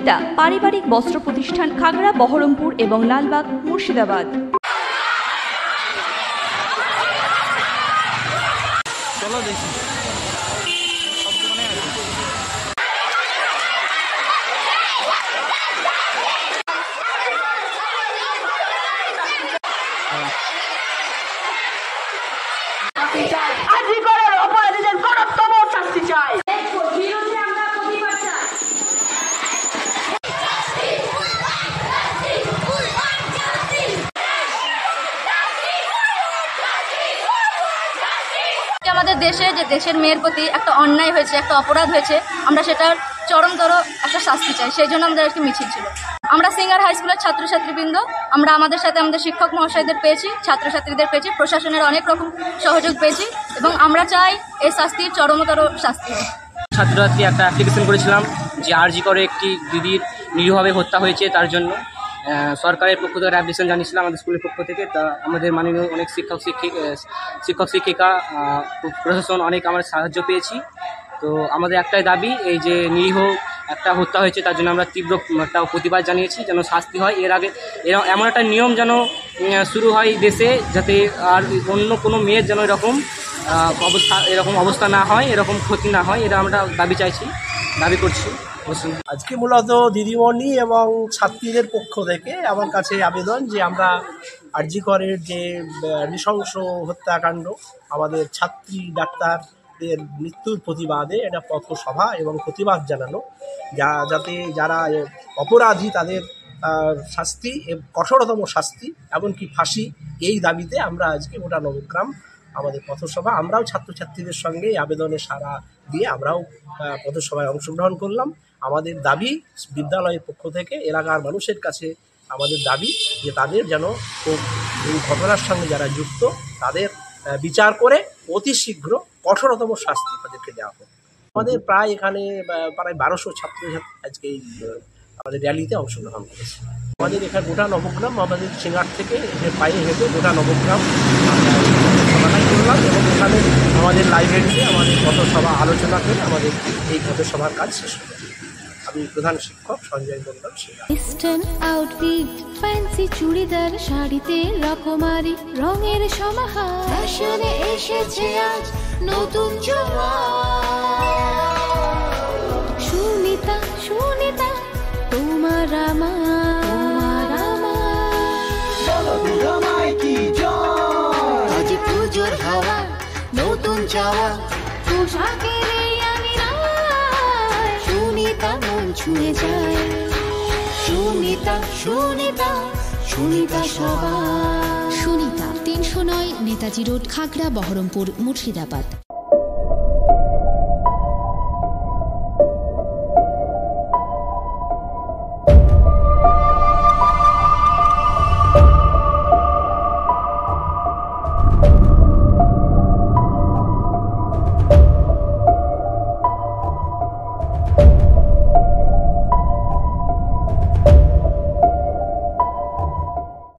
সুনিতা পারিবারিক বস্ত্র প্রতিষ্ঠান, খাগড়া, বহরমপুর এবং লালবাগ, মুর্শিদাবাদ। চলো দেখি। আমাদের দেশে যে দেশের মেয়ের প্রতি একটা অন্যায় হয়েছে, একটা অপরাধ হয়েছে, আমরা সেটার চরমতর একটা শাস্তি চাই। সেই জন্য আমাদের একটি মিছিল ছিল। আমরা সিঙ্গার হাই স্কুলের ছাত্রছাত্রীবৃন্দ, আমরা আমাদের সাথে আমাদের শিক্ষক মহাশয়দের পেয়েছি, ছাত্রছাত্রীদের পেয়েছি, প্রশাসনের অনেক রকম সহযোগ পেয়েছি এবং আমরা চাই এই শাস্তির চরমতর শাস্তি হোক। ছাত্রছাত্রী একটা অ্যাপ্লিকেশন করেছিলাম যে আরজি করে একটি দিদির নিরীহভাবে হত্যা হয়েছে, তার জন্য সরকারের পক্ষ থেকে অ্যাপ্লিকেশন জানিয়েছিলাম আমাদের স্কুলের পক্ষ থেকে। তা আমাদের মাননীয় অনেক শিক্ষক শিক্ষিকা, প্রশাসন অনেক আমরা সাহায্য পেয়েছি। তো আমাদের একটাই দাবি, এই যে নিরীহ একটা হত্যা হয়েছে তার জন্য আমরা তীব্র একটা প্রতিবাদ জানিয়েছি, যেন শাস্তি হয়। এর আগে এমন একটা নিয়ম যেন শুরু হয় দেশে, যাতে আর অন্য কোনো মেয়ের যেন এরকম অবস্থা না হয়, এরকম ক্ষতি না হয়, এটা আমরা দাবি করছি। আজকে মূলত দিদিমণি এবং ছাত্রীদের পক্ষ থেকে আমার কাছে আবেদন যে আমরা আরজি করের যে নৃশংস হত্যাকাণ্ড, আমাদের ছাত্রী ডাক্তারদের মৃত্যুর প্রতিবাদে এটা পথসভা এবং প্রতিবাদ জানানো, যাতে যারা অপরাধী তাদের শাস্তি, কঠোরতম শাস্তি, এমনকি ফাঁসি, এই দাবিতে আমরা আজকে গোটা নবগ্রাম আমাদের পথসভা, আমরাও ছাত্রছাত্রীদের সঙ্গে আবেদনে সাড়া দিয়ে আমরাও পথসভায় অংশগ্রহণ করলাম। আমাদের দাবি বিদ্যালয়ের পক্ষ থেকে এলাকার মানুষের কাছে আমাদের দাবি যে তাদের যেন এই ঘটনার সঙ্গে যারা যুক্ত তাদের বিচার করে অতি শীঘ্র কঠোরতম শাস্তি তাদেরকে দেওয়া হোক। আমাদের প্রায় এখানে প্রায় 1200 ছাত্রছাত্রী আজকে এই আমাদের র্যালিতে অংশগ্রহণ করেছে। আমাদের এখানে গোটা নবগ্রাম, আমাদের সিঙ্গার থেকে পায়ে হেঁটে গোটা নবগ্রাম সমাধান করলাম এবং এখানে আমাদের লাইব্রেরিতে আমাদের পথসভা আলোচনা করে আমাদের এই পথসভার কাজ শেষ হলো। আমি প্রধান শিক্ষক সঞ্জয় মণ্ডল। ওয়েস্টার্ন আউটফিট, ফ্যান্সি চুড়িদার, শাড়িতে রকমারি রঙের সমাহার, ফ্যাশনে এসেছে আজ নতুন সুনিতা, সুনিতা তোমার আমার আজ পুজোর হাওয়া, নতুন চাওয়া পোশাকের সুনিতা মন ছুঁয়ে যায়। সুনিতা, সুনিতা, সুনিতা সবার। সুনিতা 309 নেতাজি রোড, খাগড়া, বহরমপুর, মুর্শিদাবাদ।